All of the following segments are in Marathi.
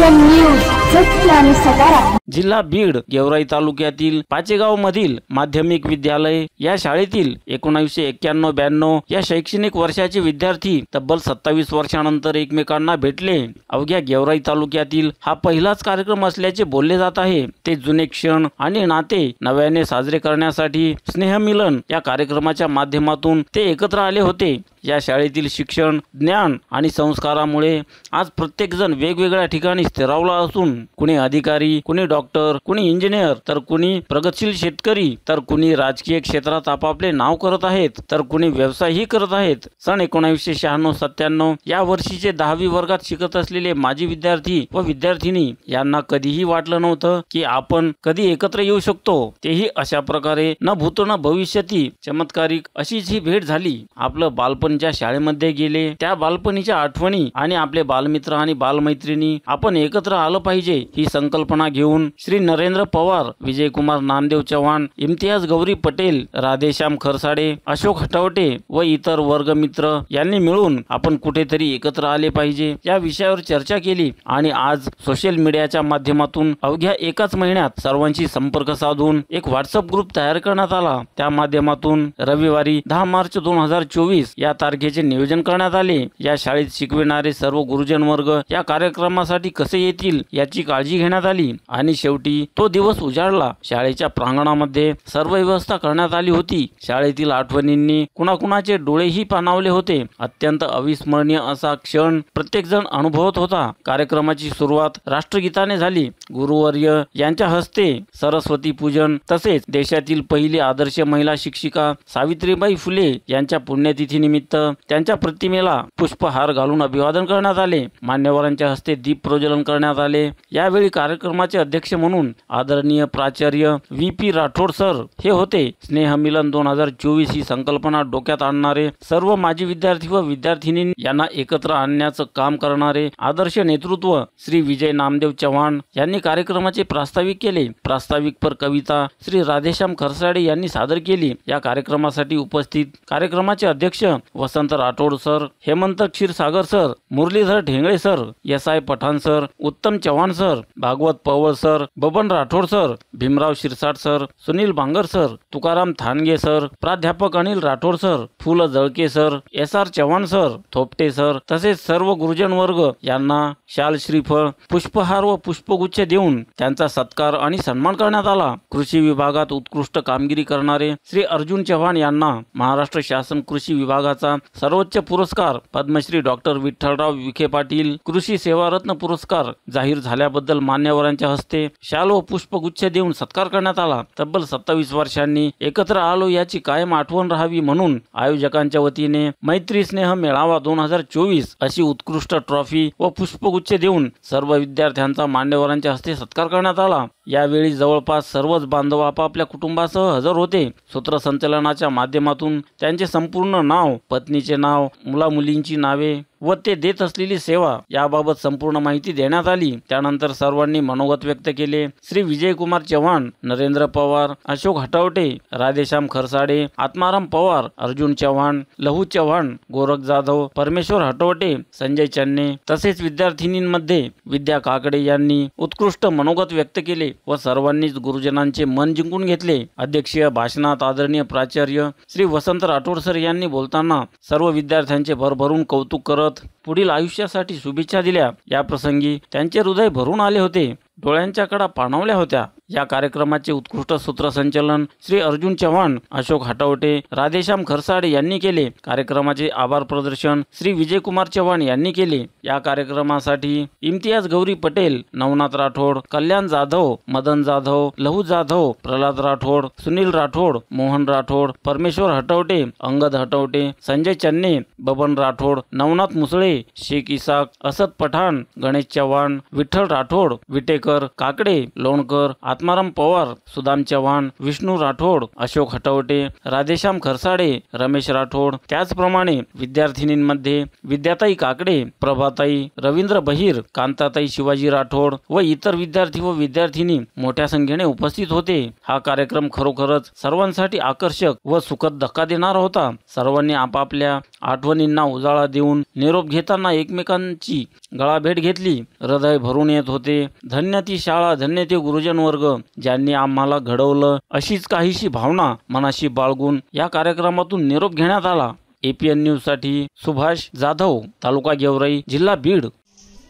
एम न्यूज, सत्य आणि सकारात्मक. जिल्हा बीड गेवराई तालुक्यातील पाचेगाव मधील माध्यमिक विद्यालय या शाळेतील 1991-92 या शैक्षणिक वर्षाचे विद्यार्थी तब्बल 27 वर्षानंतर एकमेकांना भेटले. अवघ्या गेवराई तालुक्यातील हा पहिलाच कार्यक्रम असल्याचे बोलले जात आहे. ते जुने क्षण आणि नाते नव्याने साजरे करण्यासाठी स्नेहमिलन या कार्यक्रमाच्या माध्यमातून ते एकत्र आले होते. या शाळेतील शिक्षण, ज्ञान आणि संस्कारामुळे आज प्रत्येक जण वेगवेगळ्या ठिकाणी स्थिरावला असून कुणी अधिकारी, कुणी डॉक्टर, कुणी इंजिनियर, तर कुणी प्रगतशील शेतकरी, तर कुणी राजकीय क्षेत्रात आपापले नाव करत आहेत, तर कुणी व्यवसायही करत आहेत. सन 1996-97 या वर्षीचे 10वी वर्गात शिकत असलेले माजी विद्यार्थी व विद्यार्थिनी यांना कधीही वाटलं नव्हतं की आपण कधी एकत्र येऊ शकतो. तेही अशा प्रकारे न भूत न भविष्यती चमत्कारिक अशीच ही भेट झाली. आपलं बालपण ज्या शाळेमध्ये गेले त्या बालपणीच्या आठवणी आणि आपले बालमित्र आणि बालमैत्रिणी आपण एकत्र आलं पाहिजे ही संकल्पना घेऊन श्री नरेंद्र पवार, विजयकुमार नामदेव चव्हाण, इम्तियाज गौरी पटेल, राधेश्याम खरसाडे, अशोक हटवटे व इतर वर्गमित्र यांनी मिळून आपण कुठेतरी एकत्र आले पाहिजे या विषयावर चर्चा केली आणि आज सोशल मीडियाच्या माध्यमातून अवघ्या एकाच महिन्यात सर्वांशी संपर्क साधून एक व्हॉट्सअप ग्रुप तयार करण्यात आला. त्या माध्यमातून रविवारी 10 मार्च 2024 या तारखेचे नियोजन करण्यात आले. या शाळेत शिकविणारे सर्व गुरुजन वर्ग या कार्यक्रमासाठी कसे येतील याची काळजी घेण्यात आली आणि शेवटी तो दिवस उजाडला. शाळेच्या प्रांगणामध्ये सर्व व्यवस्था करण्यात आली होती. शाळेतील आठवणींनी कुणाकुणाचे डोळेही पाणावले होते. अत्यंत अविस्मरणीय असा क्षण प्रत्येक जण अनुभवत होता. कार्यक्रमाची सुरुवात राष्ट्रगीताने झाली. गुरुवर्य यांच्या हस्ते सरस्वती पूजन तसेच देशातील पहिली आदर्श महिला शिक्षिका सावित्रीबाई फुले यांच्या पुण्यतिथीनिमित्त त्यांच्या प्रतिमेला पुष्पहार घालून अभिवादन करण्यात आले. मान्यवरांच्या हस्ते दीप प्रज्वलन करण्यात आले. यावेळी कार्यक्रमाचे अध्यक्ष म्हणून आदरणीय प्राचार्य VP राठोड सर हे होते. स्नेहमिलन 2024 ही संकल्पना डोक्यात आणणारे सर्व माजी विद्यार्थी व विद्यार्थिनी यांना एकत्र आणण्याचं काम करणारे आदर्श नेतृत्व श्री विजय नामदेव चव्हाण यांनी कार्यक्रमाचे प्रास्ताविक केले. प्रास्ताविक पर कविता श्री राधेश्याम खरसाडे यांनी सादर केली. या कार्यक्रमासाठी उपस्थित कार्यक्रमाचे अध्यक्ष Vasant Rathod sir, Hemant Kshirsagar sir, Muralidhar Dhengale sir, SI Pathan sir, Uttam Chavan sir, Bhagwat Paval sir, Baban Rathod sir, Bhimrao Shirsat sir, Sunil Bangar sir, Tukaram Thange sir, प्राध्यापक अनिल राठोड सर, फुल Jalke sir, SR Chavan sir, Thopte sir तसेच सर्व गुरुजन वर्ग यांना शाल, श्रीफळ, पुष्पहार व पुष्पगुच्छ देऊन त्यांचा सत्कार आणि सन्मान करण्यात आला. कृषी विभागात उत्कृष्ट कामगिरी करणारे श्री अर्जुन चव्हाण यांना महाराष्ट्र शासन कृषी विभागाचा सर्वोच्च पुरस्कार पद्मश्री डॉक्टर विठ्ठलराव विखे पाटील कृषी सेवारत्न पुरस्कार जाहीर झाल्याबद्दल मान्यवरांच्या हस्ते शाल व पुष्पगुच्छ देऊन सत्कार करण्यात आला. तब्बल 27 वर्षांनी एकत्र आलो याची कायम आठवण राहावी म्हणून आयोजकांच्या वतीने मैत्री स्नेह मेळावा 2024 अशी उत्कृष्ट ट्रॉफी व पुष्पगुच्छ देऊन सर्व विद्यार्थ्यांचा मान्यवरांच्या हस्ते सत्कार करण्यात आला. यावेळी जवळपास सर्वच बांधव आपापल्या कुटुंबासह हजर होते. सूत्रसंचलनाच्या माध्यमातून त्यांचे संपूर्ण नाव, पत्नीचे नाव, मुला-मुलींची नावे व ते देत असलेली सेवा याबाबत संपूर्ण माहिती देण्यात आली. त्यानंतर सर्वांनी मनोगत व्यक्त केले. श्री विजयकुमार चव्हाण, नरेंद्र पवार, अशोक हटवटे, राधेश्याम खरसाडे, आत्माराम पवार, अर्जुन चव्हाण, लहू चव्हाण, गोरख जाधव, परमेश्वर हटवटे, संजय चन्ने तसेच विद्यार्थिनींमध्ये विद्या काकडे यांनी उत्कृष्ट मनोगत व्यक्त केले व सर्वांनीच गुरुजनांचे मन जिंकून घेतले. अध्यक्षीय भाषणात आदरणीय प्राचार्य श्री वसंत राठोड सर यांनी बोलताना सर्व विद्यार्थ्यांचे भरभरून कौतुक करत पुढील आयुष्यासाठी शुभेच्छा दिल्या. या प्रसंगी त्यांचे हृदय भरून आले होते. डोळ्यांच्या कडा पाणावल्या होत्या. या कार्यक्रमाचे उत्कृष्ट सूत्रसंचलन श्री अर्जुन चव्हाण, अशोक हटवटे, राधेश्याम खरसाडे यांनी केले. कार्यक्रमाचे आभार प्रदर्शन श्री विजयकुमार चव्हाण यांनी केले. या कार्यक्रमासाठी इम्तियाज गौरी पटेल, नवनाथ राठोड, कल्याण जाधव, मदन जाधव, लहू जाधव, प्रल्हाद राठोड, सुनील राठोड, मोहन राठोड, परमेश्वर हटवटे, अंगद हटवटे, संजय चन्ने, बबन राठोड, नवनाथ मुसळे, शेख इसाक, असद पठाण, गणेश चव्हाण, विठ्ठल राठोड, विटेकर, काकडे, लोणकर, आत्माराम पवार, सुदाम चव्हाण, विष्णू राठोड, अशोक हटवटे, राधेश्याम खरसाडे, रमेश राठोड, त्याचप्रमाणे विद्यार्थिनींमध्ये विद्याताई काकडे, प्रभाताई, रवींद्र बहिर, कांताताई शिवाजी राठोड व इतर विद्यार्थी व विद्यार्थिनी मोठ्या संख्येने उपस्थित होते। हा कार्यक्रम खरोखरच सर्वांसाठी आकर्षक व सुखद धक्का देणारा होता। सर्वांनी आपापल्या आठवणींना उजाळा देऊन निरोप घेताना एकमेकांची गळाभेट घेतली। हृदय भरून येत होते। धन्य ती शाळा, धन्य ते गुरुजन वर्ग ज्यांनी आम्हाला घडवलं, अशीच काहीशी भावना मनाशी बाळगून या कार्यक्रमातून निरोप घेण्यात आला। APN न्यूज साठी सुभाष जाधव, तालुका गेवराई, जिल्हा बीड।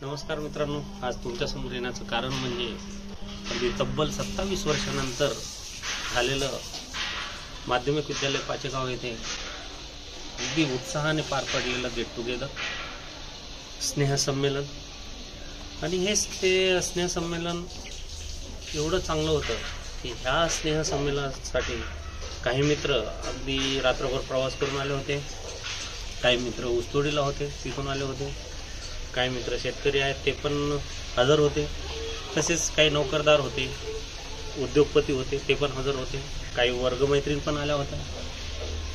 नमस्कार मित्रांनो, आज तुमच्या समोर येण्याचं कारण म्हणजे अगदी तब्बल 27 वर्षानंतर झालेलं माध्यमिक विद्यालय पाचेगाव येथे अगदी उत्साहाने पार पडलेलं गेट टुगेदर स्नेहसंमेलन। आणि हे स्नेहसंमेलन एवढं चांगलं होतं की ह्या स्नेहसंमेलनासाठी काही मित्र अगदी रात्रभर प्रवास करून आले होते, काही मित्र ऊसतोडीला होते तिथून आले होते, काही मित्र शेतकरी आहेत ते पण हजर होते, तसेच काही नोकरदार होते, उद्योगपती होते ते पण हजर होते, काही वर्गमैत्रीण पण आल्या होत्या।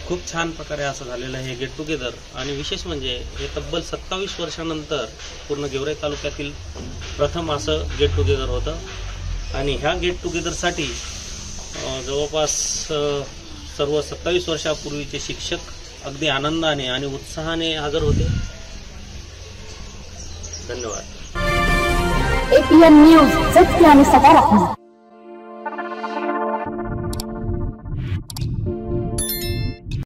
खूप छान प्रकारे असं झालेलं हे गेट टुगेदर। आणि विशेष म्हणजे हे तब्बल 27 वर्षानंतर पूर्ण गेवराई तालुक्यातील प्रथम असं गेट टुगेदर होतं। आणि ह्या गेट टुगेदरसाठी जवळपास सर्व 27 वर्षापूर्वीचे शिक्षक अगदी आनंदाने आणि उत्साहाने हजर होते। धन्यवाद। APN न्यूज, सत्य आणि सकारात्मक।